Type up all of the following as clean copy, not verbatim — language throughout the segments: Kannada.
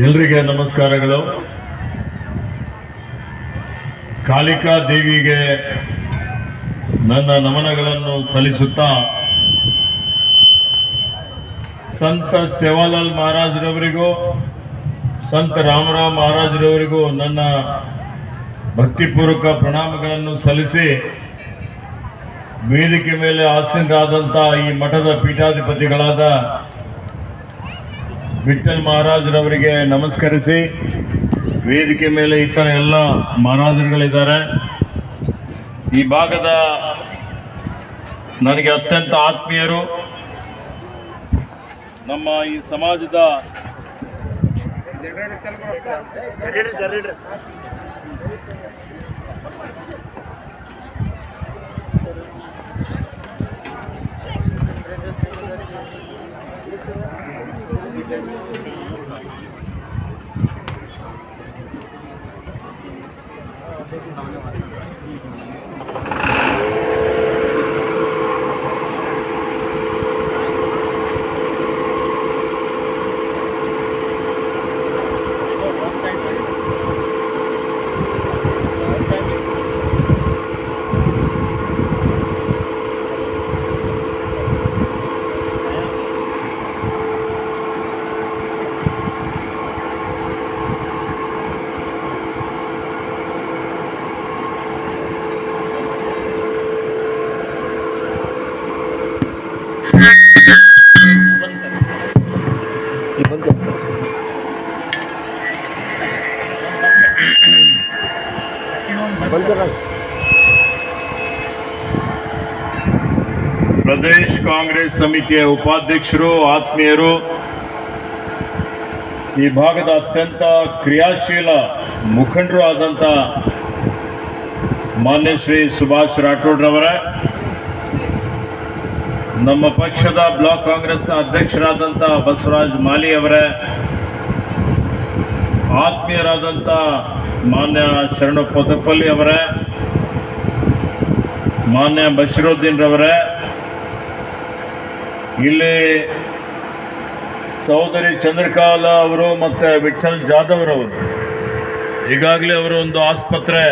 ಎಲ್ರಿಗೆ ನಮಸ್ಕಾರಗಳು. ಕಾಳಿಕಾ ದೇವಿಗೆ ನನ್ನ ನಮನಗಳನ್ನು ಸಲ್ಲಿಸುತ್ತಾ ಸಂತ ಸೇವಾಲಾಲ್ ಮಹಾರಾಜರವರಿಗೂ ಸಂತ ರಾಮರಾವ್ ಮಹಾರಾಜರವರಿಗೂ ನನ್ನ ಭಕ್ತಿಪೂರ್ವಕ ಪ್ರಣಾಮಗಳನ್ನು ಸಲ್ಲಿಸಿ, ವೇದಿಕೆ ಮೇಲೆ ಆಸೀನರಾದಂಥ ಈ ಮಠದ ಪೀಠಾಧಿಪತಿಗಳಾದ ವಿಠ್ಠಲ್ ಮಹಾರಾಜರವರಿಗೆ ನಮಸ್ಕರಿಸಿ, ವೇದಿಕೆ ಮೇಲೆ ಇತರ ಎಲ್ಲ ಮಹಾರಾಜರುಗಳಿದ್ದಾರೆ. ಈ ಭಾಗದ ನನಗೆ ಅತ್ಯಂತ ಆತ್ಮೀಯರು, ನಮ್ಮ ಈ ಸಮಾಜದ ಪ್ರದೇಶ ಕಾಂಗ್ರೆಸ್ ಸಮಿತಿಯ ಉಪಾಧ್ಯಕ್ಷರು, ಆತ್ಮೀಯರು, ಈ ಭಾಗದ ಅತ್ಯಂತ ಕ್ರಿಯಾಶೀಲ ಮುಖಂಡರು ಆದಂಥ ಮಾನ್ಯ ಶ್ರೀ ಸುಭಾಷ್ ರಾಠೋಡ್ರವರ, ನಮ್ಮ ಪಕ್ಷದ ಬ್ಲಾಕ್ ಕಾಂಗ್ರೆಸ್ನ ಅಧ್ಯಕ್ಷರಾದಂಥ ಬಸವರಾಜ್ ಮಾಲಿ ಅವರ, ಆತ್ಮೀಯರಾದಂಥ ಮಾನ್ಯ ಶರಣು ಪೊತಪಲ್ಲಿ ಅವರ, ಮಾನ್ಯ ಬಶೀರುದ್ದೀನ್ ರವರ, ಇಲ್ಲಿ ಸಹೋದರಿ ಚಂದ್ರಕಾಲ ಅವರು ಮತ್ತು ವಿಠ್ಠಲ್ ಜಾಧವ್ ರವರು, ಈಗಾಗಲೇ ಅವರು ಒಂದು ಆಸ್ಪತ್ರೆ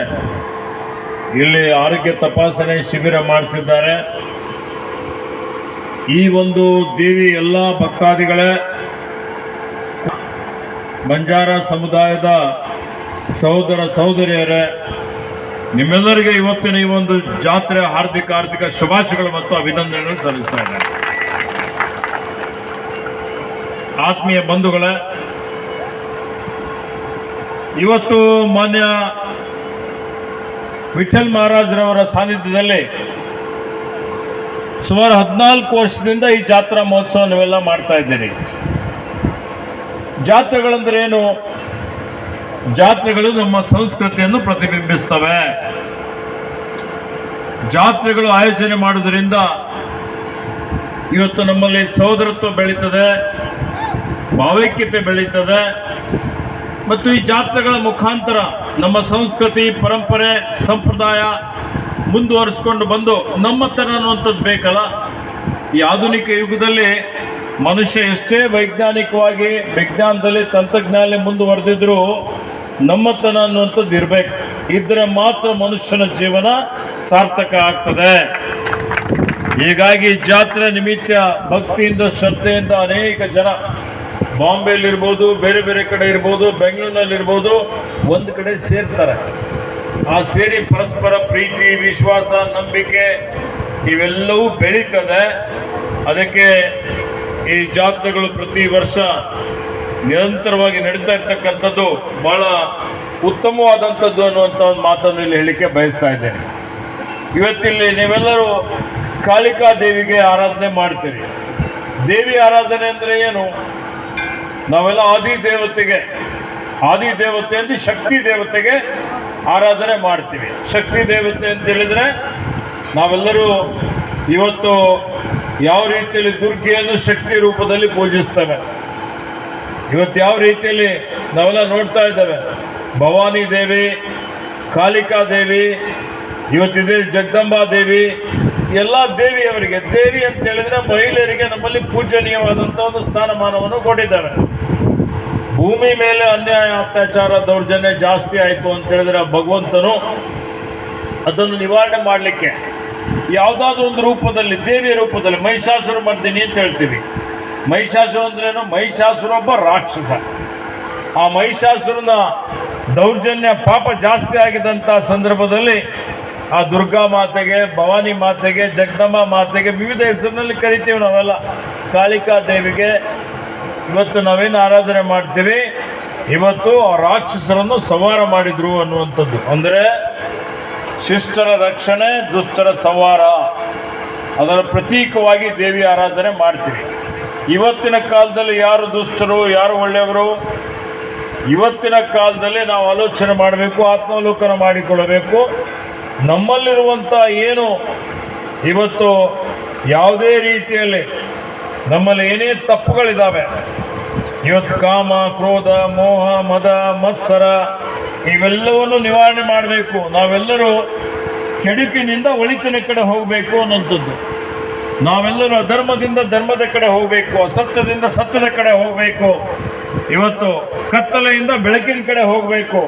ಇಲ್ಲಿ ಆರೋಗ್ಯ ತಪಾಸಣೆ ಶಿಬಿರ ಮಾಡಿಸಿದ್ದಾರೆ. ಈ ಒಂದು ದೇವಿ ಎಲ್ಲ ಭಕ್ತಾದಿಗಳೇ, ಬಂಜಾರ ಸಮುದಾಯದ ಸಹೋದರ ಸಹೋದರಿಯರೇ, ನಿಮ್ಮೆಲ್ಲರಿಗೆ ಇವತ್ತಿನ ಈ ಒಂದು ಜಾತ್ರೆ ಹಾರ್ದಿಕ ಶುಭಾಶಯಗಳು ಮತ್ತು ಅಭಿನಂದನೆಗಳನ್ನು ಸಲ್ಲಿಸ್ತಾ ಇದ್ದಾರೆ. ಆತ್ಮೀಯ ಬಂಧುಗಳೇ, ಇವತ್ತು ಮಾನ್ಯ ವಿಠ್ಠಲ್ ಮಹಾರಾಜರವರ ಸಾನ್ನಿಧ್ಯದಲ್ಲಿ ಸುಮಾರು 14 ವರ್ಷದಿಂದ ಈ ಜಾತ್ರಾ ಮಹೋತ್ಸವ ನಾವೆಲ್ಲ ಮಾಡ್ತಾ ಇದ್ದೀರಿ. ಜಾತ್ರೆಗಳಂದ್ರೆ ಏನು? ಜಾತ್ರೆಗಳು ನಮ್ಮ ಸಂಸ್ಕೃತಿಯನ್ನು ಪ್ರತಿಬಿಂಬಿಸ್ತವೆ. ಜಾತ್ರೆಗಳು ಆಯೋಜನೆ ಮಾಡುವುದರಿಂದ ಇವತ್ತು ನಮ್ಮಲ್ಲಿ ಸಹೋದರತ್ವ ಬೆಳೀತದೆ, ಭಾವೈಕ್ಯತೆ ಬೆಳೀತದೆ, ಮತ್ತು ಈ ಜಾತ್ರೆಗಳ ಮುಖಾಂತರ ನಮ್ಮ ಸಂಸ್ಕೃತಿ, ಪರಂಪರೆ, ಸಂಪ್ರದಾಯ ಮುಂದುವರಿಸ್ಕೊಂಡು ಬಂದು ನಮ್ಮತನ ಅನ್ನುವಂಥದ್ದು ಬೇಕಲ್ಲ. ಈ ಆಧುನಿಕ ಯುಗದಲ್ಲಿ ಮನುಷ್ಯ ಎಷ್ಟೇ ವೈಜ್ಞಾನಿಕವಾಗಿ ವಿಜ್ಞಾನದಲ್ಲಿ ತಂತ್ರಜ್ಞಾನ ಮುಂದುವರೆದಿದ್ರು ನಮ್ಮತನ ಅನ್ನುವಂಥದ್ದು ಇರಬೇಕು. ಇದ್ರೆ ಮಾತ್ರ ಮನುಷ್ಯನ ಜೀವನ ಸಾರ್ಥಕ ಆಗ್ತದೆ. ಹೀಗಾಗಿ ಜಾತ್ರೆ ನಿಮಿತ್ತ ಭಕ್ತಿಯಿಂದ, ಶ್ರದ್ಧೆಯಿಂದ ಅನೇಕ ಜನ ಬಾಂಬೆಯಲ್ಲಿರ್ಬೋದು, ಬೇರೆ ಬೇರೆ ಕಡೆ ಇರ್ಬೋದು, ಬೆಂಗಳೂರಿನಲ್ಲಿರ್ಬೋದು, ಒಂದು ಕಡೆ ಸೇರ್ತಾರೆ. ಆ ಸೇರಿ ಪರಸ್ಪರ ಪ್ರೀತಿ, ವಿಶ್ವಾಸ, ನಂಬಿಕೆ ಇವೆಲ್ಲವೂ ಬೆಳೀತದೆ. ಅದಕ್ಕೆ ಈ ಜಾತ್ರೆಗಳು ಪ್ರತಿ ವರ್ಷ ನಿರಂತರವಾಗಿ ನಡೀತಾ ಇರ್ತಕ್ಕಂಥದ್ದು ಬಹಳ ಉತ್ತಮವಾದಂಥದ್ದು ಅನ್ನುವಂಥ ಒಂದು ಮಾತನ್ನು ಇಲ್ಲಿ ಹೇಳಲಿಕ್ಕೆ ಬಯಸ್ತಾ ಇದ್ದೇನೆ. ಇವತ್ತಿಲ್ಲಿ ನೀವೆಲ್ಲರೂ ಕಾಳಿಕಾ ದೇವಿಗೆ ಆರಾಧನೆ ಮಾಡ್ತೀರಿ. ದೇವಿ ಆರಾಧನೆ ಅಂದರೆ ಏನು? ನಾವೆಲ್ಲ ಆದಿದೇವತೆ ಅಂದರೆ ಶಕ್ತಿ ದೇವತೆಗೆ ಆರಾಧನೆ ಮಾಡ್ತೀವಿ. ಶಕ್ತಿ ದೇವತೆ ಅಂತ ಹೇಳಿದ್ರೆ ನಾವೆಲ್ಲರೂ ಇವತ್ತು ಯಾವ ರೀತಿಯಲ್ಲಿ ದುರ್ಗೆಯನ್ನು ಶಕ್ತಿ ರೂಪದಲ್ಲಿ ಪೂಜಿಸ್ತೇವೆ. ಇವತ್ತು ಯಾವ ರೀತಿಯಲ್ಲಿ ನಾವೆಲ್ಲ ನೋಡ್ತಾ ಇದ್ದೇವೆ, ಭವಾನಿ ದೇವಿ, ಕಾಳಿಕಾ ದೇವಿ, ಇವತ್ತಿದೆ ಜಗದಂಬಾ ದೇವಿ, ಎಲ್ಲ ದೇವಿಯವರಿಗೆ. ದೇವಿ ಅಂತ ಹೇಳಿದ್ರೆ ಮಹಿಳೆಯರಿಗೆ ನಮ್ಮಲ್ಲಿ ಪೂಜನೀಯವಾದಂಥ ಒಂದು ಸ್ಥಾನಮಾನವನ್ನು ಕೊಟ್ಟಿದ್ದಾರೆ. ಭೂಮಿ ಮೇಲೆ ಅನ್ಯಾಯ ಅತ್ಯಾಚಾರ ದೌರ್ಜನ್ಯ ಜಾಸ್ತಿ ಆಯಿತು ಅಂತ ಹೇಳಿದ್ರೆ ಭಗವಂತನು ಅದನ್ನು ನಿವಾರಣೆ ಮಾಡಲಿಕ್ಕೆ ಯಾವುದಾದ್ರೂ ಒಂದು ರೂಪದಲ್ಲಿ, ದೇವಿಯ ರೂಪದಲ್ಲಿ, ಮಹಿಷಾಸುರ ಮರ್ದಿನಿ ಅಂತ ಹೇಳ್ತೀವಿ. ಮಹಿಷಾಸುರ ಅಂದ್ರೇನು? ಮಹಿಷಾಸುರ ಒಬ್ಬ ರಾಕ್ಷಸ. ಆ ಮಹಿಷಾಸುರನ ದೌರ್ಜನ್ಯ ಪಾಪ ಜಾಸ್ತಿ ಆಗಿದ್ದಂಥ ಸಂದರ್ಭದಲ್ಲಿ ಆ ದುರ್ಗಾ ಮಾತೆಗೆ, ಭವಾನಿ ಮಾತೆಗೆ, ಜಗದಮ್ಮ ಮಾತೆಗೆ ವಿವಿಧ ಹೆಸರಿನಲ್ಲಿ ಕರಿತೀವಿ ನಾವೆಲ್ಲ. ಕಾಳಿಕಾ ದೇವಿಗೆ ಇವತ್ತು ನಾವೇನು ಆರಾಧನೆ ಮಾಡ್ತೀವಿ, ಇವತ್ತು ಆ ರಾಕ್ಷಸರನ್ನು ಸಂಹಾರ ಮಾಡಿದ್ರು ಅನ್ನುವಂಥದ್ದು. ಅಂದರೆ ಶಿಷ್ಟರ ರಕ್ಷಣೆ, ದುಷ್ಟರ ಸಂಹಾರ, ಅದರ ಪ್ರತೀಕವಾಗಿ ದೇವಿ ಆರಾಧನೆ ಮಾಡ್ತೀವಿ. ಇವತ್ತಿನ ಕಾಲದಲ್ಲಿ ಯಾರು ದುಷ್ಟರು, ಯಾರು ಒಳ್ಳೆಯವರು, ಇವತ್ತಿನ ಕಾಲದಲ್ಲಿ ನಾವು ಆಲೋಚನೆ ಮಾಡಬೇಕು, ಆತ್ಮಾವಲೋಕನ ಮಾಡಿಕೊಳ್ಳಬೇಕು. ನಮ್ಮಲ್ಲಿರುವಂಥ ಏನು ಇವತ್ತು ಯಾವುದೇ ರೀತಿಯಲ್ಲಿ ನಮ್ಮಲ್ಲಿ ಏನೇ ತಪ್ಪುಗಳಿದ್ದಾವೆ, ಇವತ್ತು ಕಾಮ, ಕ್ರೋಧ, ಮೋಹ, ಮದ, ಮತ್ಸರ ಇವೆಲ್ಲವನ್ನು ನಿವಾರಣೆ ಮಾಡಬೇಕು. ನಾವೆಲ್ಲರೂ ಕೆಡುಕಿನಿಂದ ಒಳಿತಿನ ಕಡೆ ಹೋಗಬೇಕು ಅನ್ನೋಂಥದ್ದು. ನಾವೆಲ್ಲರೂ ಅಧರ್ಮದಿಂದ ಧರ್ಮದ ಕಡೆ ಹೋಗಬೇಕು, ಅಸತ್ಯದಿಂದ ಸತ್ಯದ ಕಡೆ ಹೋಗಬೇಕು, ಇವತ್ತು ಕತ್ತಲೆಯಿಂದ ಬೆಳಕಿನ ಕಡೆ ಹೋಗಬೇಕು.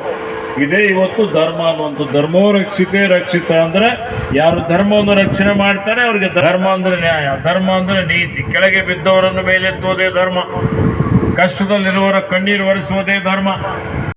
ಇದೇ ಇವತ್ತು ಧರ್ಮ ಅನ್ನುವಂಥ. ಧರ್ಮೋ ರಕ್ಷಿತೆ ರಕ್ಷಿತ ಅಂದರೆ ಯಾರು ಧರ್ಮವನ್ನು ರಕ್ಷಣೆ ಮಾಡ್ತಾರೆ ಅವ್ರಿಗೆ ಧರ್ಮ ಅಂದರೆ ನ್ಯಾಯ, ಧರ್ಮ ಅಂದರೆ ನೀತಿ. ಕೆಳಗೆ ಬಿದ್ದವರನ್ನು ಮೇಲೆತ್ತುವುದೇ ಧರ್ಮ, ಕಷ್ಟದಲ್ಲಿರುವವರ ಕಣ್ಣೀರು ಒರೆಸುವುದೇ ಧರ್ಮ.